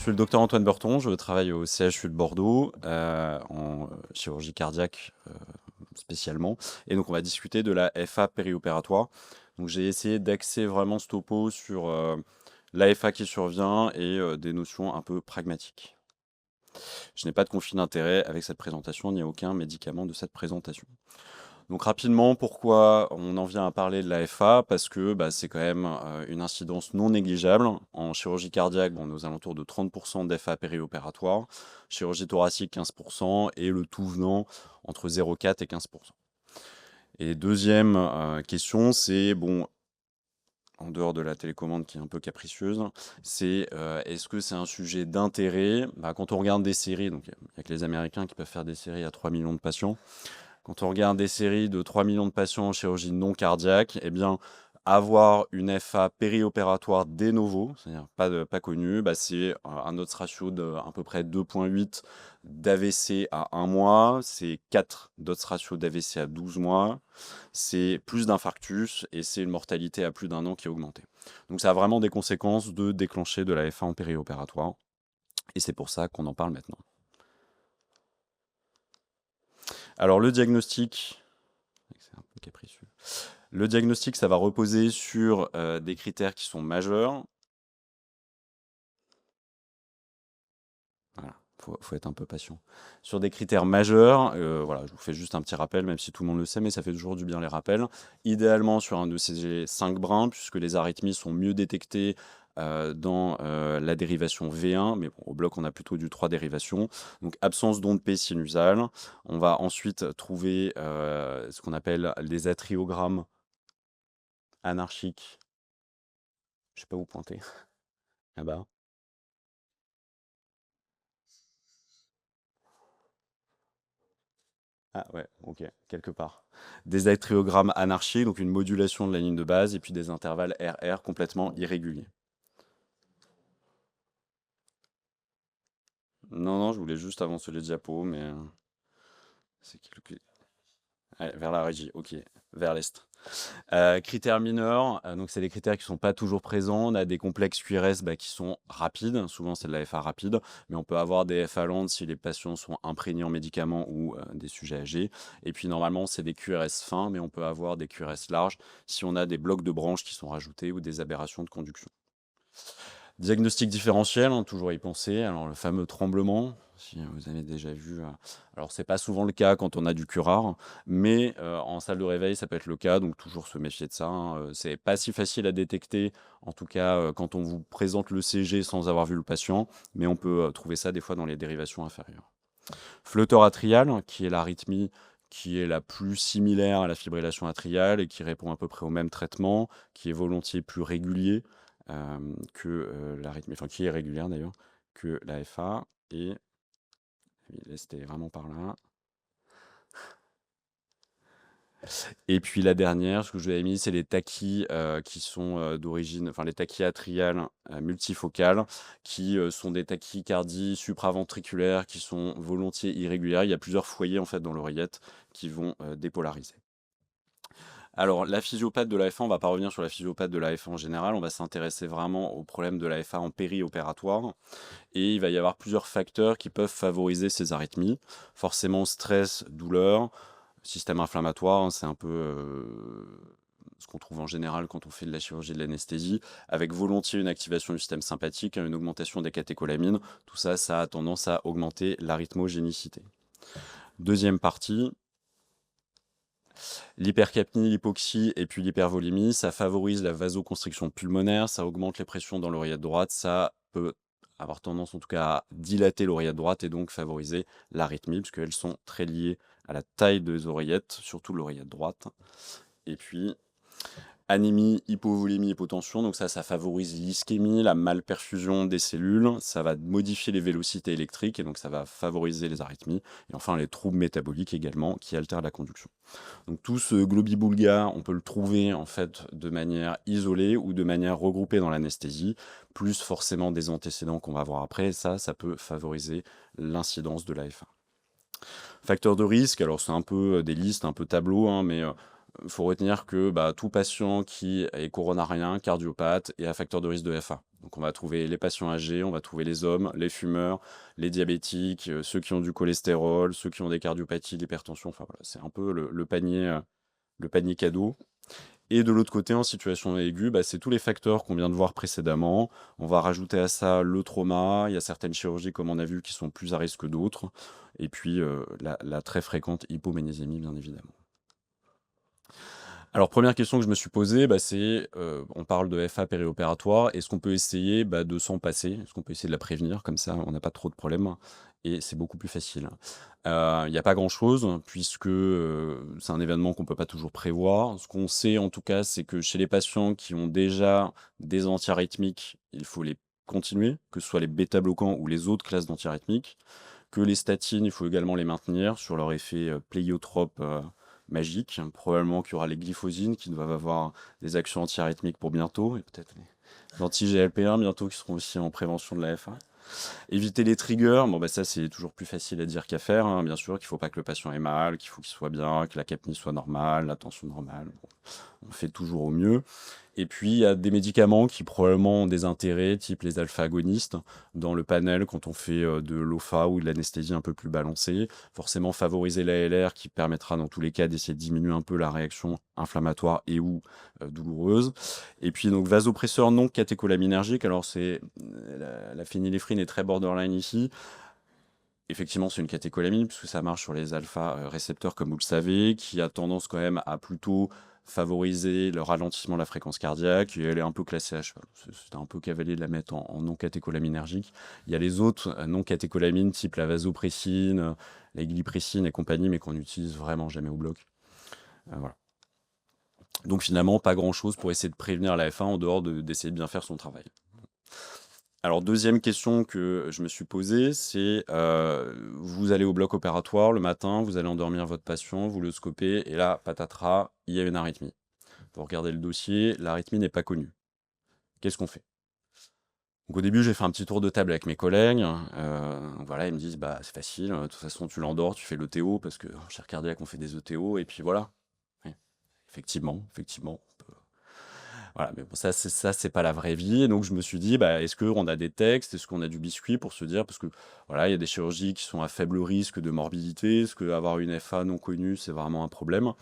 suis le docteur Antoine Berton, je travaille au CHU de Bordeaux en chirurgie cardiaque spécialement. Et donc on va discuter de la FA périopératoire. Donc j'ai essayé d'axer vraiment ce topo sur l'AFA qui survient et des notions un peu pragmatiques. Je n'ai pas de conflit d'intérêt avec cette présentation, ni aucun médicament de cette présentation. Donc rapidement, pourquoi on en vient à parler de l'AFA? Parce que c'est quand même une incidence non négligeable. En chirurgie cardiaque, on est aux alentours de 30% d'FA périopératoire, chirurgie thoracique 15% et le tout venant entre 0,4 et 15%. Et deuxième question, c'est, en dehors de la télécommande qui est un peu capricieuse, c'est est-ce que c'est un sujet d'intérêt? Quand on regarde des séries, donc il n'y a que les Américains qui peuvent faire des séries à 3 millions de patients. Quand on regarde des séries de 3 millions de patients en chirurgie non cardiaque, eh bien, avoir une FA périopératoire de novo, c'est-à-dire pas connue, c'est un odds ratio d'à peu près 2,8 d'AVC à 1 mois, c'est 4 d'odds ratio d'AVC à 12 mois, c'est plus d'infarctus et c'est une mortalité à plus d'1 an qui a augmenté. Donc ça a vraiment des conséquences de déclencher de la FA en périopératoire et c'est pour ça qu'on en parle maintenant. Alors le diagnostic, c'est un peu capricieux. Le diagnostic, ça va reposer sur des critères qui sont majeurs. Voilà, faut être un peu patient. Sur des critères majeurs, voilà, je vous fais juste un petit rappel, même si tout le monde le sait, mais ça fait toujours du bien les rappels. Idéalement sur un ECG 5 brins, puisque les arythmies sont mieux détectées dans la dérivation V1, mais au bloc on a plutôt du 3 dérivation. Donc absence d'onde P sinusale. On va ensuite trouver ce qu'on appelle les atriogrammes anarchiques. Je sais pas où pointer. Là-bas. Ah ouais, ok, quelque part. Des atriogrammes anarchiques, donc une modulation de la ligne de base, et puis des intervalles RR complètement irréguliers. Non, non, je voulais juste avancer les diapos, mais c'est quelque... Allez, vers la régie, ok, vers l'est. Critères mineurs, donc c'est des critères qui ne sont pas toujours présents. On a des complexes QRS qui sont rapides, souvent c'est de la FA rapide, mais on peut avoir des FA lentes si les patients sont imprégnés en médicaments ou des sujets âgés. Et puis normalement c'est des QRS fins, mais on peut avoir des QRS larges si on a des blocs de branches qui sont rajoutés ou des aberrations de conduction. Diagnostic différentiel, toujours y penser. Alors le fameux tremblement, si vous avez déjà vu. Alors c'est pas souvent le cas quand on a du curare, mais en salle de réveil ça peut être le cas, donc toujours se méfier de ça. C'est pas si facile à détecter, en tout cas quand on vous présente le CG sans avoir vu le patient, mais on peut trouver ça des fois dans les dérivations inférieures. Flotteur atrial, qui est l'arythmie qui est la plus similaire à la fibrillation atriale et qui répond à peu près au même traitement, qui est volontiers plus régulier que l'arythmie, enfin qui est régulière d'ailleurs, que la FA. Et c'était vraiment par là. Et puis la dernière, ce que je vous avais mis, c'est les tachys qui sont d'origine, enfin les tachys atriales multifocales, qui sont des tachycardies supraventriculaires qui sont volontiers irrégulières. Il y a plusieurs foyers en fait dans l'oreillette qui vont dépolariser. Alors, la physiopathe de l'AFA, on ne va pas revenir sur la physiopathe de l'AFA en général, on va s'intéresser vraiment au problème de l'AFA en périopératoire. Et il va y avoir plusieurs facteurs qui peuvent favoriser ces arythmies. Forcément, stress, douleur, système inflammatoire, c'est un peu ce qu'on trouve en général quand on fait de la chirurgie de l'anesthésie, avec volontiers une activation du système sympathique, une augmentation des catécholamines. Tout ça, ça a tendance à augmenter l'arythmogénicité. Deuxième partie, l'hypercapnie, l'hypoxie et puis l'hypervolémie, ça favorise la vasoconstriction pulmonaire, ça augmente les pressions dans l'oreillette droite, ça peut avoir tendance en tout cas à dilater l'oreillette droite et donc favoriser l'arythmie, puisqu'elles sont très liées à la taille des oreillettes, surtout l'oreillette droite. Et puis, anémie, hypovolémie, hypotension, donc ça favorise l'ischémie, la malperfusion des cellules, ça va modifier les vélocités électriques et donc ça va favoriser les arythmies. Et enfin, les troubles métaboliques également qui altèrent la conduction. Donc tout ce globi-boulga, on peut le trouver en fait de manière isolée ou de manière regroupée dans l'anesthésie, plus forcément des antécédents qu'on va voir après, ça peut favoriser l'incidence de l'AFA. Facteurs de risque, alors c'est un peu des listes, un peu tableau, mais faut retenir que tout patient qui est coronarien, cardiopathe et à facteur de risque de FA. Donc on va trouver les patients âgés, on va trouver les hommes, les fumeurs, les diabétiques, ceux qui ont du cholestérol, ceux qui ont des cardiopathies, l'hypertension. Enfin voilà, c'est un peu le panier cadeau. Et de l'autre côté, en situation aiguë, c'est tous les facteurs qu'on vient de voir précédemment. On va rajouter à ça le trauma. Il y a certaines chirurgies, comme on a vu, qui sont plus à risque que d'autres. Et puis la très fréquente hypomagnésémie, bien évidemment. Alors, première question que je me suis posée, c'est, on parle de FA périopératoire. Est-ce qu'on peut essayer de s'en passer? Est-ce qu'on peut essayer de la prévenir? Comme ça, on n'a pas trop de problèmes et c'est beaucoup plus facile. Il n'y a pas grand-chose puisque c'est un événement qu'on ne peut pas toujours prévoir. Ce qu'on sait en tout cas, c'est que chez les patients qui ont déjà des antiarythmiques, il faut les continuer, que ce soit les bêta-bloquants ou les autres classes d'antiarythmiques. Que les statines, il faut également les maintenir sur leur effet pléiotrope magique. Probablement qu'il y aura les glyphosines qui doivent avoir des actions antiarythmiques pour bientôt, et peut-être les anti-GLP1 bientôt qui seront aussi en prévention de la FA. Éviter les triggers, ça c'est toujours plus facile à dire qu'à faire, hein. Bien sûr qu'il ne faut pas que le patient ait mal, qu'il faut qu'il soit bien, que la capnie soit normale, la tension normale. On fait toujours au mieux. Et puis, il y a des médicaments qui probablement ont des intérêts, type les alpha-agonistes, dans le panel quand on fait de l'OFA ou de l'anesthésie un peu plus balancée. Forcément, favoriser l'ALR qui permettra dans tous les cas d'essayer de diminuer un peu la réaction inflammatoire et ou douloureuse. Et puis, donc, vasopresseur non catécholaminergique. Alors, la phényléphrine est très borderline ici. Effectivement, c'est une catécholamine puisque ça marche sur les alpha-récepteurs, comme vous le savez, qui a tendance quand même à plutôt favoriser le ralentissement de la fréquence cardiaque, et elle est un peu classée à cheval. C'est un peu cavalier de la mettre en non catécholaminergique. Il y a les autres non catécholamines, type la vasopressine, la gliprécine et compagnie, mais qu'on n'utilise vraiment jamais au bloc. Voilà. Donc finalement, pas grand-chose pour essayer de prévenir la F1 en dehors d'essayer de bien faire son travail. Alors, deuxième question que je me suis posée, c'est vous allez au bloc opératoire le matin, vous allez endormir votre patient, vous le scopez, et là, patatras, il y a une arythmie. Vous regardez le dossier, l'arythmie n'est pas connue. Qu'est-ce qu'on fait? Donc, au début, j'ai fait un petit tour de table avec mes collègues. Voilà, ils me disent c'est facile, de toute façon, tu l'endors, tu fais l'ETO, parce que chez Cardiac, on fait des ETO, et puis voilà. Oui. Effectivement. Voilà, mais bon, ça, c'est pas la vraie vie. Et donc, je me suis dit, est-ce qu'on a des textes, est-ce qu'on a du biscuit pour se dire, parce que voilà, il y a des chirurgies qui sont à faible risque de morbidité, est-ce qu'avoir une FA non connue, c'est vraiment un problème?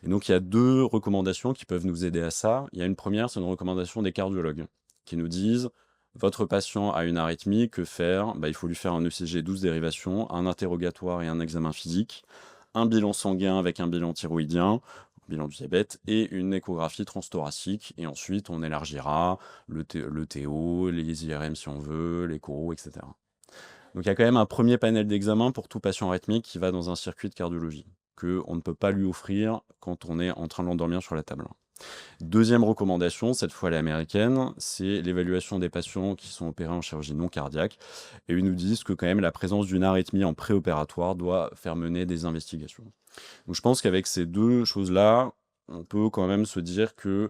Et donc, il y a deux recommandations qui peuvent nous aider à ça. Il y a une première, c'est une recommandation des cardiologues qui nous disent, votre patient a une arythmie, que faire? Il faut lui faire un ECG 12 dérivations, un interrogatoire et un examen physique, un bilan sanguin avec un bilan thyroïdien, bilan du diabète, et une échographie transthoracique. Et ensuite, on élargira le TO, les IRM si on veut, les coraux, etc. Donc il y a quand même un premier panel d'examen pour tout patient arythmique qui va dans un circuit de cardiologie, qu'on ne peut pas lui offrir quand on est en train de l'endormir sur la table. Deuxième recommandation, cette fois elle est américaine, c'est l'évaluation des patients qui sont opérés en chirurgie non cardiaque. Et ils nous disent que quand même la présence d'une arythmie en préopératoire doit faire mener des investigations. Donc je pense qu'avec ces deux choses-là, on peut quand même se dire que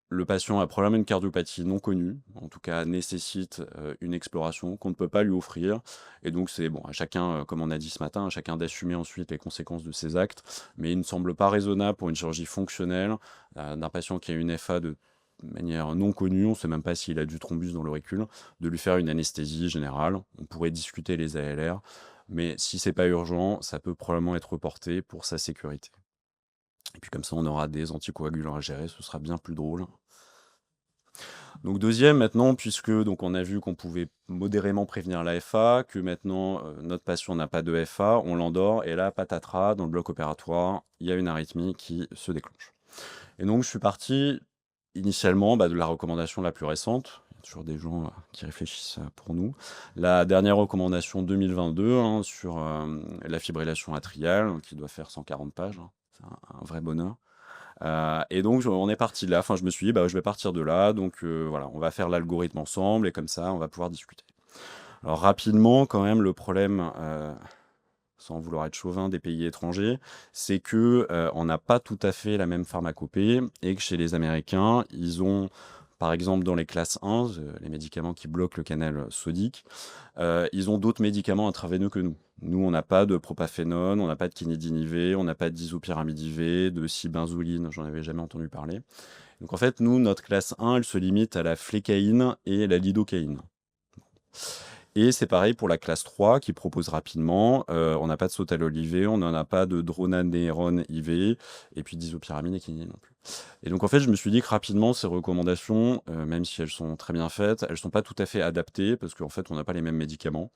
le patient a probablement une cardiopathie non connue, en tout cas nécessite une exploration qu'on ne peut pas lui offrir. Et donc c'est bon, à chacun, comme on a dit ce matin, à chacun d'assumer ensuite les conséquences de ses actes. Mais il ne semble pas raisonnable pour une chirurgie fonctionnelle d'un patient qui a une FA de manière non connue, on ne sait même pas s'il a du thrombus dans l'auricule, de lui faire une anesthésie générale. On pourrait discuter les ALR, mais si c'est pas urgent, ça peut probablement être reporté pour sa sécurité. Et puis comme ça, on aura des anticoagulants à gérer, ce sera bien plus drôle. Donc deuxième maintenant, puisque donc on a vu qu'on pouvait modérément prévenir la FA, que maintenant notre patient n'a pas de FA, on l'endort, et là, patatras, dans le bloc opératoire, il y a une arythmie qui se déclenche. Et donc je suis parti initialement de la recommandation la plus récente. Il y a toujours des gens qui réfléchissent pour nous. La dernière recommandation 2022 sur la fibrillation atriale, qui doit faire 140 pages. C'est un vrai bonheur. Et donc, on est parti de là. Enfin, je me suis dit, je vais partir de là. Donc, voilà, on va faire l'algorithme ensemble et comme ça, on va pouvoir discuter. Alors, rapidement, quand même, le problème, sans vouloir être chauvin, des pays étrangers, c'est que on n'a pas tout à fait la même pharmacopée et que chez les Américains, ils ont Par exemple, dans les classes 1, les médicaments qui bloquent le canal sodique, ils ont d'autres médicaments intraveineux que nous. Nous, on n'a pas de propafénone, on n'a pas de quinidine IV, on n'a pas de disopyramide IV, de cibenzoline, j'en avais jamais entendu parler. Donc en fait, nous, notre classe 1, elle se limite à la flécaïne et la lidocaïne. Et c'est pareil pour la classe 3 qui propose rapidement. On n'a pas de sotalol IV, on n'en a pas de dronanéron IV, et puis d'isopyramine et quinine non plus. Et donc en fait, je me suis dit que rapidement, ces recommandations, même si elles sont très bien faites, elles ne sont pas tout à fait adaptées parce qu'en fait, on n'a pas les mêmes médicaments.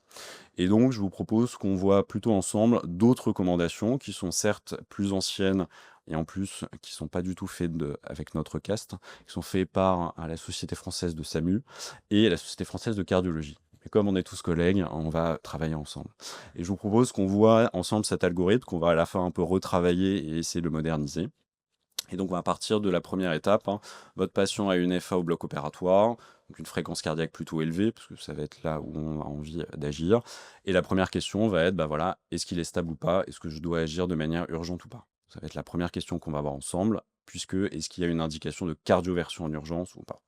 Et donc, je vous propose qu'on voit plutôt ensemble d'autres recommandations qui sont certes plus anciennes et en plus qui sont pas du tout faites avec notre caste, qui sont faits par la Société française de SAMU et la Société française de cardiologie. Et comme on est tous collègues, on va travailler ensemble. Et je vous propose qu'on voit ensemble cet algorithme, qu'on va à la fin un peu retravailler et essayer de le moderniser. Et donc, on va partir de la première étape, hein. Votre patient a une FA au bloc opératoire, donc une fréquence cardiaque plutôt élevée, parce que ça va être là où on a envie d'agir. Et la première question va être, bah voilà, est-ce qu'il est stable ou pas? Est-ce que je dois agir de manière urgente ou pas? Ça va être la première question qu'on va voir ensemble, puisque est-ce qu'il y a une indication de cardioversion en urgence ou pas?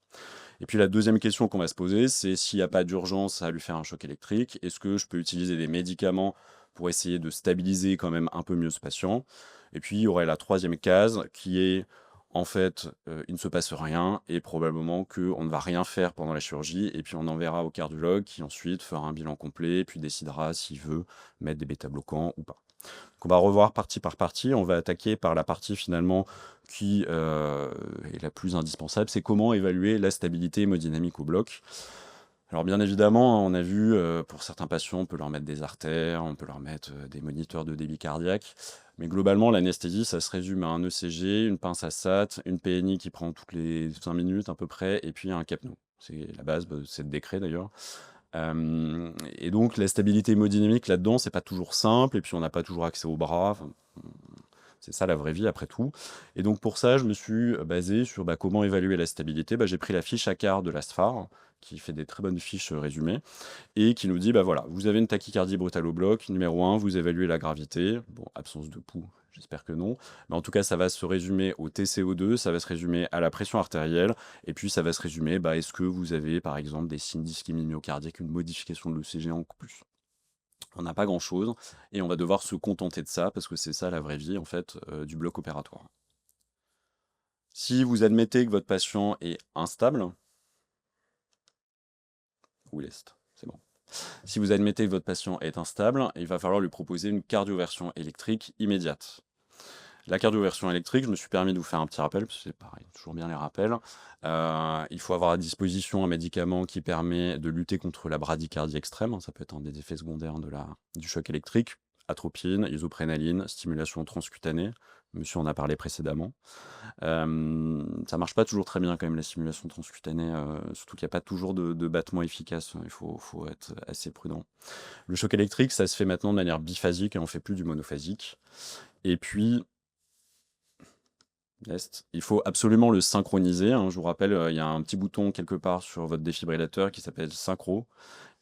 Et puis la deuxième question qu'on va se poser, c'est s'il n'y a pas d'urgence à lui faire un choc électrique, est-ce que je peux utiliser des médicaments pour essayer de stabiliser quand même un peu mieux ce patient? Et puis il y aurait la troisième case qui est en fait, il ne se passe rien et probablement qu'on ne va rien faire pendant la chirurgie et puis on enverra au cardiologue qui ensuite fera un bilan complet et puis décidera s'il veut mettre des bêta-bloquants ou pas. Donc on va revoir partie par partie. On va attaquer par la partie finalement qui est la plus indispensable, c'est comment évaluer la stabilité hémodynamique au bloc. Alors bien évidemment, on a vu, pour certains patients, on peut leur mettre des artères, on peut leur mettre des moniteurs de débit cardiaque. Mais globalement, l'anesthésie, ça se résume à un ECG, une pince à SAT, une PNI qui prend toutes les 5 minutes à peu près, et puis un capno. C'est la base, c'est le décret d'ailleurs. Et donc la stabilité hémodynamique là-dedans, c'est pas toujours simple, et puis on n'a pas toujours accès aux bras. Enfin, c'est ça la vraie vie après tout. Et donc pour ça, je me suis basé sur comment évaluer la stabilité. J'ai pris la fiche ACAR de l'ASFAR, qui fait des très bonnes fiches résumées, et qui nous dit, voilà, vous avez une tachycardie brutale au bloc, numéro 1, vous évaluez la gravité, bon, absence de pouls, j'espère que non, mais en tout cas, ça va se résumer au TCO2, ça va se résumer à la pression artérielle, et puis ça va se résumer, est-ce que vous avez, par exemple, des signes d'ischémie myocardique, une modification de l'ECG en plus. On n'a pas grand-chose, et on va devoir se contenter de ça, parce que c'est ça la vraie vie, en fait, du bloc opératoire. Si vous admettez que votre patient est instable, ou l'est, c'est bon. Si vous admettez que votre patient est instable, il va falloir lui proposer une cardioversion électrique immédiate. La cardioversion électrique, je me suis permis de vous faire un petit rappel, parce que c'est pareil, toujours bien les rappels. Il faut avoir à disposition un médicament qui permet de lutter contre la bradycardie extrême, ça peut être un des effets secondaires du choc électrique. Atropine, isoprénaline, stimulation transcutanée, monsieur en a parlé précédemment. Ça marche pas toujours très bien quand même la stimulation transcutanée, surtout qu'il n'y a pas toujours de battement efficace, il faut être assez prudent. Le choc électrique, ça se fait maintenant de manière biphasique et on fait plus du monophasique. Et puis, il faut absolument le synchroniser, hein. Je vous rappelle, il y a un petit bouton quelque part sur votre défibrillateur qui s'appelle synchro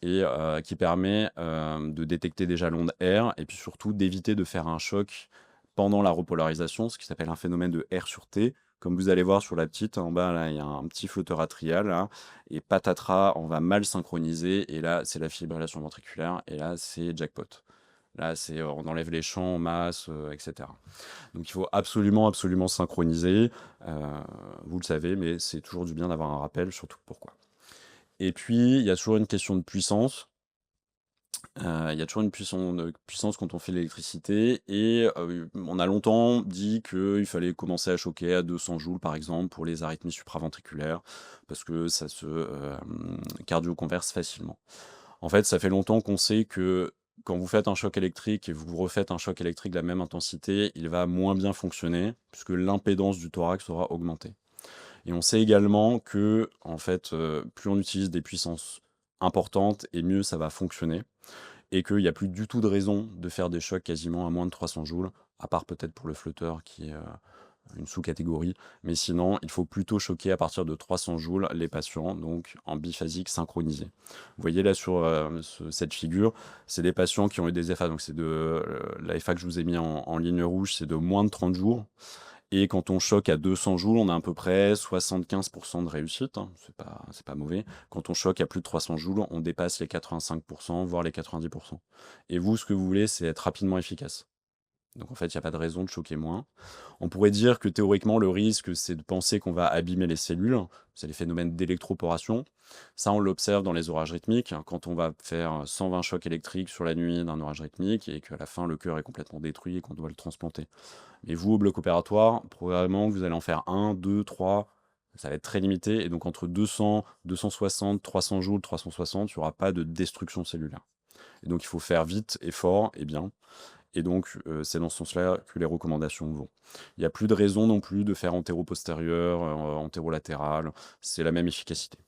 et qui permet de détecter déjà l'onde R et puis surtout d'éviter de faire un choc pendant la repolarisation, ce qui s'appelle un phénomène de R sur T. Comme vous allez voir sur la petite, en bas, là, il y a un petit flotteur atrial, là, et patatras, on va mal synchroniser, et là, c'est la fibrillation ventriculaire, et là, c'est jackpot. Là, on enlève les champs en masse, etc. Donc il faut absolument, absolument synchroniser. Vous le savez, mais c'est toujours du bien d'avoir un rappel, surtout pourquoi. Et puis, il y a toujours une question de puissance. Il y a toujours une puissance quand on fait l'électricité et on a longtemps dit qu'il fallait commencer à choquer à 200 joules, par exemple, pour les arythmies supraventriculaires, parce que ça se cardioconverse facilement. En fait, ça fait longtemps qu'on sait que quand vous faites un choc électrique et vous refaites un choc électrique de la même intensité, il va moins bien fonctionner, puisque l'impédance du thorax sera augmentée. Et on sait également que, en fait, plus on utilise des puissances importantes et mieux ça va fonctionner et qu'il n'y a plus du tout de raison de faire des chocs quasiment à moins de 300 joules, à part peut-être pour le flotteur qui est une sous-catégorie. Mais sinon, il faut plutôt choquer à partir de 300 joules les patients, donc en biphasique synchronisé. Vous voyez là sur cette figure, c'est des patients qui ont eu des FA, donc c'est la FA que je vous ai mis en ligne rouge, c'est de moins de 30 jours. Et quand on choque à 200 joules, on a à peu près 75% de réussite, hein, c'est pas mauvais. Quand on choque à plus de 300 joules, on dépasse les 85%, voire les 90%. Et vous, ce que vous voulez, c'est être rapidement efficace. Donc en fait, il n'y a pas de raison de choquer moins. On pourrait dire que théoriquement, le risque, c'est de penser qu'on va abîmer les cellules. C'est les phénomènes d'électroporation. Ça, on l'observe dans les orages rythmiques. Quand on va faire 120 chocs électriques sur la nuit d'un orage rythmique et qu'à la fin, le cœur est complètement détruit et qu'on doit le transplanter. Mais vous, au bloc opératoire, probablement que vous allez en faire 1, 2, 3. Ça va être très limité. Et donc, entre 200, 260, 300 joules, 360, il n'y aura pas de destruction cellulaire. Et donc, il faut faire vite et fort et bien. Et donc, c'est dans ce sens-là que les recommandations vont. Il n'y a plus de raison non plus de faire antéro-postérieur, antéro-latéral. C'est la même efficacité.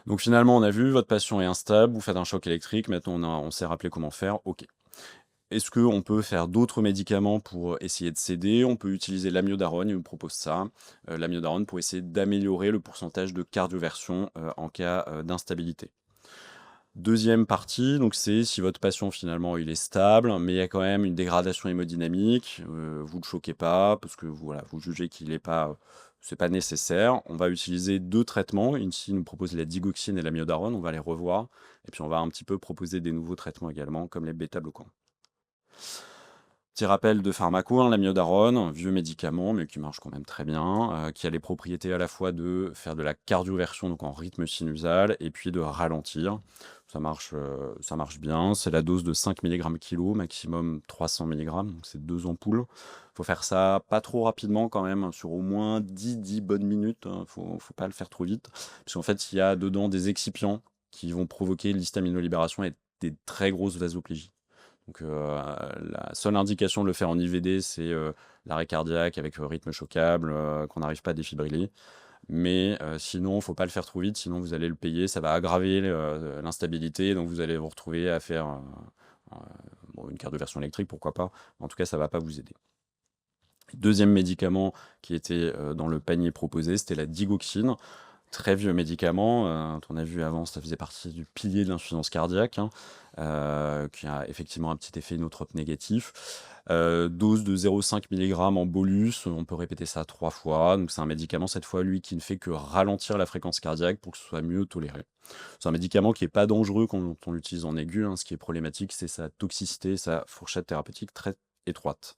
Donc finalement, on a vu, votre patient est instable, vous faites un choc électrique, maintenant on sait rappeler comment faire, ok. Est-ce qu'on peut faire d'autres médicaments pour essayer de s'aider? On peut utiliser l'amiodarone, il nous propose ça. L'amiodarone pour essayer d'améliorer le pourcentage de cardioversion en cas d'instabilité. Deuxième partie, donc c'est si votre patient finalement il est stable, mais il y a quand même une dégradation hémodynamique, vous ne le choquez pas parce que voilà, vous jugez qu'il est pas, c'est pas nécessaire. On va utiliser 2 traitements. Ici, il nous propose la digoxine et l'amiodarone, on va les revoir et puis on va un petit peu proposer des nouveaux traitements également, comme les bêta-bloquants. Petit rappel de pharmaco, hein, l'amiodarone, un vieux médicament, mais qui marche quand même très bien, qui a les propriétés à la fois de faire de la cardioversion, donc en rythme sinusal, et puis de ralentir. Ça marche bien. C'est la dose de 5 mg kg, maximum 300 mg, donc c'est 2 ampoules. Il faut faire ça pas trop rapidement quand même, sur au moins 10 bonnes minutes. Il ne faut pas le faire trop vite, parce qu'en fait, il y a dedans des excipients qui vont provoquer l'histaminolibération et des très grosses vasoplégies. Donc, la seule indication de le faire en IVD, c'est l'arrêt cardiaque avec rythme choquable, qu'on n'arrive pas à défibriller. Mais sinon, il ne faut pas le faire trop vite, sinon vous allez le payer, ça va aggraver l'instabilité, donc vous allez vous retrouver à faire une cardioversion électrique, pourquoi pas. En tout cas, ça ne va pas vous aider. Deuxième médicament qui était dans le panier proposé, c'était la digoxine. Très vieux médicament, on a vu avant, ça faisait partie du pilier de l'insuffisance cardiaque, hein, qui a effectivement un petit effet inotrope négatif. Dose de 0,5 mg en bolus, on peut répéter ça 3 fois. Donc c'est un médicament, cette fois, lui, qui ne fait que ralentir la fréquence cardiaque pour que ce soit mieux toléré. C'est un médicament qui n'est pas dangereux quand on l'utilise en aigu, hein. Ce qui est problématique, c'est sa toxicité, sa fourchette thérapeutique très étroite.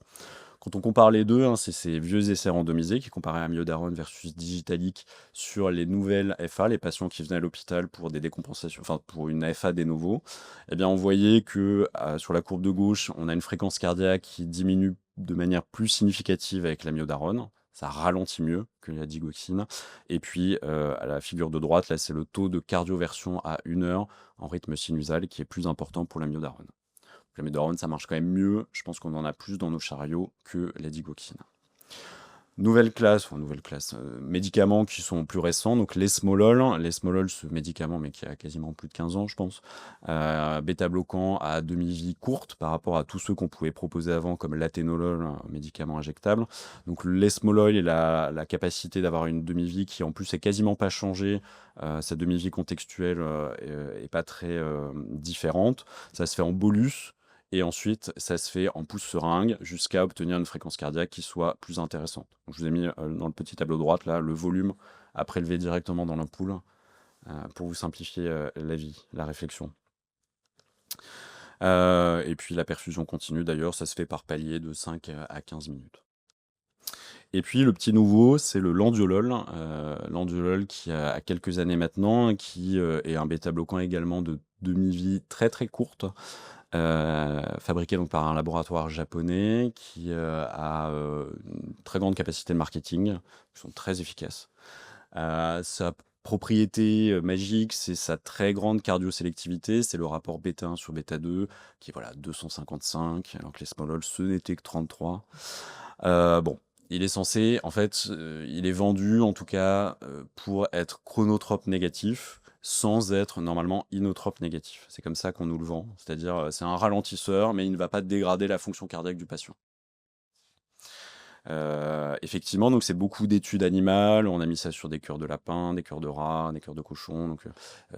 Quand on compare les deux, hein, c'est ces vieux essais randomisés qui comparaient amiodarone versus digitalique sur les nouvelles FA, les patients qui venaient à l'hôpital pour des décompensations, enfin pour une FA des nouveaux. Eh bien, on voyait que sur la courbe de gauche, on a une fréquence cardiaque qui diminue de manière plus significative avec l'amiodarone. Ça ralentit mieux que la digoxine. Et puis, à la figure de droite, là, c'est le taux de cardioversion à 1 heure en rythme sinusal qui est plus important pour l'amiodarone. L'amiodarone, ça marche quand même mieux. Je pense qu'on en a plus dans nos chariots que la digoxine. Nouvelle classe, médicaments qui sont plus récents, donc l'esmolol. L'esmolol, ce médicament, mais qui a quasiment plus de 15 ans, je pense. Bêta-bloquant à demi-vie courte par rapport à tous ceux qu'on pouvait proposer avant, comme l'athénolol, un médicament injectable. Donc l'esmolol, il a la capacité d'avoir une demi-vie qui, en plus, est quasiment pas changée. Sa demi-vie contextuelle est pas très différente. Ça se fait en bolus. Et ensuite, ça se fait en pouce seringue jusqu'à obtenir une fréquence cardiaque qui soit plus intéressante. Donc, je vous ai mis dans le petit tableau de droite là, le volume à prélever directement dans l'ampoule pour vous simplifier la vie, la réflexion. Et puis la perfusion continue d'ailleurs, ça se fait par palier de 5 à 15 minutes. Et puis le petit nouveau, c'est le landiolol. Landiolol qui a quelques années maintenant, qui est un bêta-bloquant également de demi-vie très très courte. Fabriqué donc par un laboratoire japonais qui a une très grande capacité de marketing, ils sont très efficaces. Sa propriété magique, c'est sa très grande cardiosélectivité, c'est le rapport bêta 1 sur bêta 2 qui est voilà 255, alors que l'esmolol ce n'était que 33. Bon, il est censé, en fait, il est vendu en tout cas pour être chronotrope négatif, sans être normalement inotrope négatif. C'est comme ça qu'on nous le vend, c'est-à-dire c'est un ralentisseur, mais il ne va pas dégrader la fonction cardiaque du patient. Effectivement, donc c'est beaucoup d'études animales. On a mis ça sur des cœurs de lapin, des cœurs de rat, des cœurs de cochon. Donc,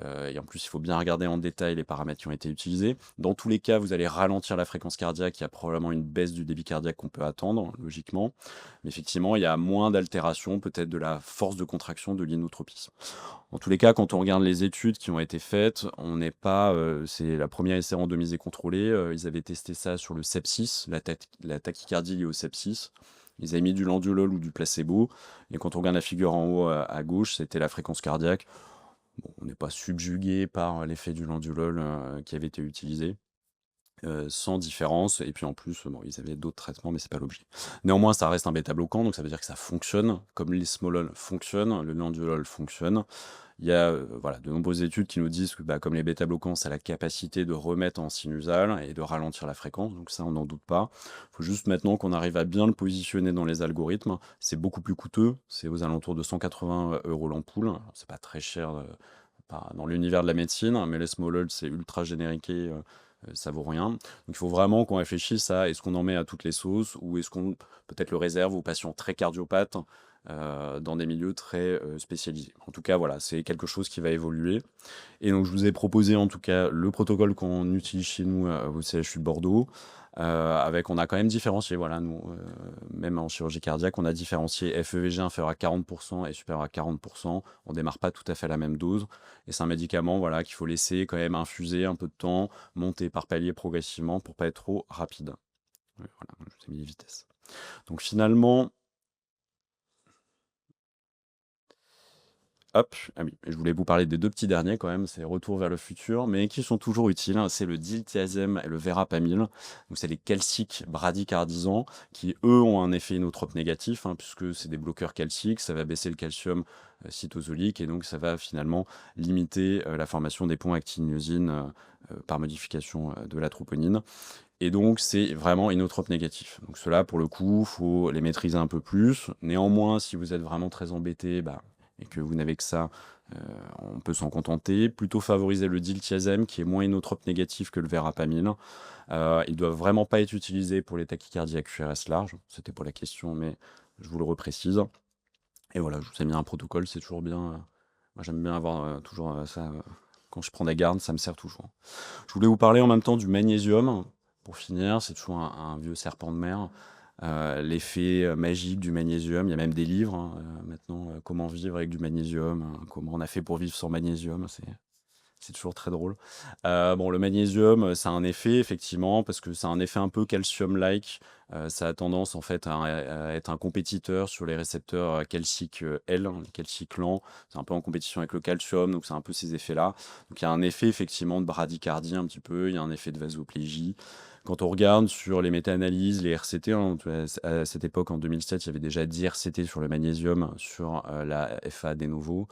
et en plus, il faut bien regarder en détail les paramètres qui ont été utilisés. Dans tous les cas, vous allez ralentir la fréquence cardiaque. Il y a probablement une baisse du débit cardiaque qu'on peut attendre, logiquement. Mais effectivement, il y a moins d'altération, peut-être de la force de contraction de l'inotropisme. En tous les cas, quand on regarde les études qui ont été faites, on n'est pas, c'est la première essai randomisé contrôlé. Ils avaient testé ça sur le sepsis, la tachycardie liée au sepsis. Ils avaient mis du landiolol ou du placebo. Et quand on regarde la figure en haut à gauche, c'était la fréquence cardiaque. Bon, on n'est pas subjugué par l'effet du landiolol qui avait été utilisé. Sans différence. Et puis en plus, bon, ils avaient d'autres traitements, mais c'est pas l'objet. Néanmoins, ça reste un bêta-bloquant, donc ça veut dire que ça fonctionne. Comme l'esmolol fonctionne, le landiolol fonctionne. Il y a voilà, de nombreuses études qui nous disent que comme les bêta-bloquants, ça a la capacité de remettre en sinusale et de ralentir la fréquence, donc ça, on n'en doute pas. Il faut juste maintenant qu'on arrive à bien le positionner dans les algorithmes. C'est beaucoup plus coûteux, c'est aux alentours de 180 € l'ampoule. C'est pas très cher dans l'univers de la médecine, mais les small c'est ultra génériqué, ça vaut rien. Donc il faut vraiment qu'on réfléchisse à est-ce qu'on en met à toutes les sauces ou est-ce qu'on peut-être le réserve aux patients très cardiopathes dans des milieux très spécialisés. En tout cas, voilà, c'est quelque chose qui va évoluer. Et donc, je vous ai proposé en tout cas le protocole qu'on utilise chez nous au CHU de Bordeaux. On a quand même différencié, voilà, nous, même en chirurgie cardiaque, on a différencié FEVG inférieur à 40% et supérieur à 40%. On démarre pas tout à fait la même dose. Et c'est un médicament, voilà, qu'il faut laisser quand même infuser un peu de temps, monter par palier progressivement pour pas être trop rapide. Voilà, je vous ai mis les vitesses. Donc finalement, hop, ah oui, je voulais vous parler des 2 petits derniers quand même, c'est Retour vers le futur, mais qui sont toujours utiles, hein. C'est le diltiazem et le verapamil. Donc c'est les calciques bradycardisants qui, eux, ont un effet inotrope négatif, hein, puisque c'est des bloqueurs calciques, ça va baisser le calcium cytosolique et donc ça va finalement limiter la formation des ponts actiniosine par modification de la troponine. Et donc, c'est vraiment inotrope négatif. Donc, ceux-là, pour le coup, faut les maîtriser un peu plus. Néanmoins, si vous êtes vraiment très embêté et que vous n'avez que ça, on peut s'en contenter. Plutôt favoriser le diltiazem, qui est moins inotrope négatif que le verapamil. Ils doivent vraiment pas être utilisés pour les tachycardies à QRS large. C'était pour la question, mais je vous le reprécise. Et voilà, je vous ai mis un protocole, c'est toujours bien. Moi, j'aime bien avoir toujours ça. Quand je prends des gardes, ça me sert toujours. Je voulais vous parler en même temps du magnésium. Pour finir, c'est toujours un vieux serpent de mer. L'effet magique du magnésium. Il y a même des livres hein, maintenant. Comment vivre avec du magnésium, comment on a fait pour vivre sans magnésium. C'est toujours très drôle. Bon, le magnésium, ça a un effet, effectivement, parce que ça a un effet un peu calcium-like. Ça a tendance, en fait, à être un compétiteur sur les récepteurs calciques L, hein, les calciques lents. C'est un peu en compétition avec le calcium, donc c'est un peu ces effets-là. Donc il y a un effet, effectivement, de bradycardie un petit peu, il y a un effet de vasoplégie. Quand on regarde sur les méta-analyses, les RCT, hein, à cette époque, en 2007, il y avait déjà 10 RCT sur le magnésium, sur la FA de novo.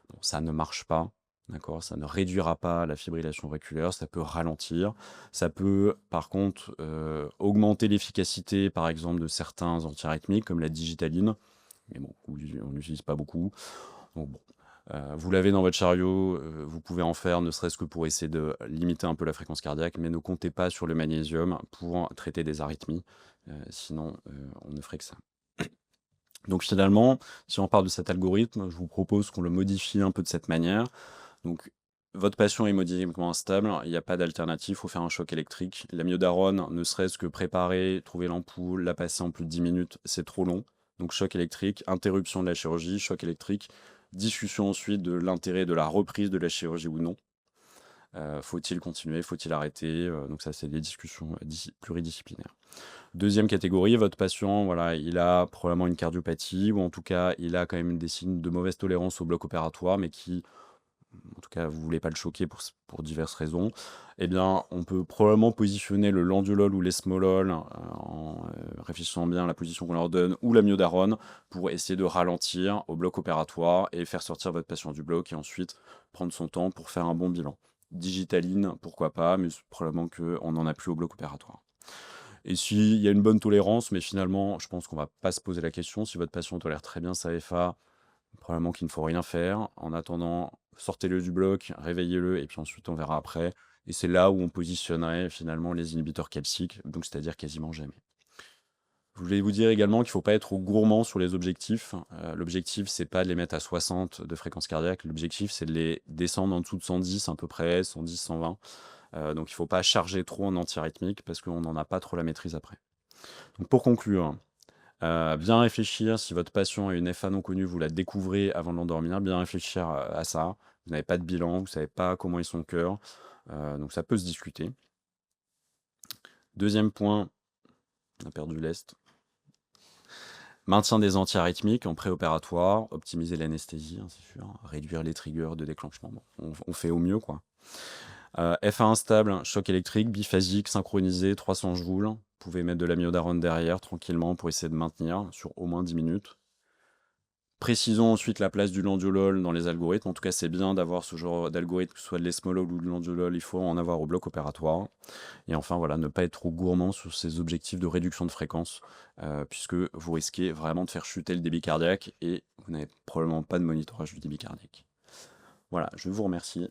Bon, ça ne marche pas. D'accord, ça ne réduira pas la fibrillation auriculaire, ça peut ralentir. Ça peut, par contre, augmenter l'efficacité, par exemple, de certains antiarythmiques, comme la digitaline. Mais bon, on n'utilise pas beaucoup. Donc bon, vous l'avez dans votre chariot, vous pouvez en faire, ne serait-ce que pour essayer de limiter un peu la fréquence cardiaque, mais ne comptez pas sur le magnésium pour traiter des arythmies. Sinon, on ne ferait que ça. Donc finalement, si on parle de cet algorithme, je vous propose qu'on le modifie un peu de cette manière. Donc, votre patient est hémodynamiquement instable, il n'y a pas d'alternative, il faut faire un choc électrique. L'amiodarone, ne serait-ce que préparer, trouver l'ampoule, la passer en plus de 10 minutes, c'est trop long. Donc, choc électrique, interruption de la chirurgie, choc électrique, discussion ensuite de l'intérêt de la reprise de la chirurgie ou non. Faut-il continuer, faut-il arrêter Donc ça, c'est des discussions pluridisciplinaires. Deuxième catégorie, votre patient, voilà, il a probablement une cardiopathie, ou en tout cas, il a quand même des signes de mauvaise tolérance au bloc opératoire, mais qui en tout cas vous voulez pas le choquer pour diverses raisons, eh bien, on peut probablement positionner le landiolol ou l'esmolol en réfléchissant bien à la position qu'on leur donne, ou l'amiodarone, pour essayer de ralentir au bloc opératoire et faire sortir votre patient du bloc et ensuite prendre son temps pour faire un bon bilan. Digitaline, pourquoi pas, mais probablement qu'on n'en a plus au bloc opératoire. Et s'il y a une bonne tolérance, mais finalement, je pense qu'on va pas se poser la question. Si votre patient tolère très bien sa FA, probablement qu'il ne faut rien faire. En attendant, sortez-le du bloc, réveillez-le, et puis ensuite on verra après. Et c'est là où on positionnerait finalement les inhibiteurs calciques, donc c'est-à-dire quasiment jamais. Je voulais vous dire également qu'il ne faut pas être trop gourmand sur les objectifs. L'objectif, c'est pas de les mettre à 60 de fréquence cardiaque. L'objectif, c'est de les descendre en dessous de 110 à peu près, 110, 120. Donc il ne faut pas charger trop en antiarythmique parce qu'on n'en a pas trop la maîtrise après. Donc pour conclure, bien réfléchir si votre patient a une FA non connue, vous la découvrez avant de l'endormir, bien réfléchir à ça. Vous n'avez pas de bilan, vous ne savez pas comment est son cœur, donc ça peut se discuter. Deuxième point, on a perdu l'est. Maintien des antiarythmiques en préopératoire, optimiser l'anesthésie, hein, c'est sûr, réduire les triggers de déclenchement. Bon, on fait au mieux, quoi. FA instable, choc électrique, biphasique, synchronisé, 300 joules. Vous pouvez mettre de l'amiodarone derrière tranquillement pour essayer de maintenir sur au moins 10 minutes. Précisons ensuite la place du landiolol dans les algorithmes. En tout cas, c'est bien d'avoir ce genre d'algorithme, que ce soit de l'esmolol ou de landiolol, il faut en avoir au bloc opératoire. Et enfin, voilà, ne pas être trop gourmand sur ces objectifs de réduction de fréquence, puisque vous risquez vraiment de faire chuter le débit cardiaque et vous n'avez probablement pas de monitorage du débit cardiaque. Voilà, je vous remercie.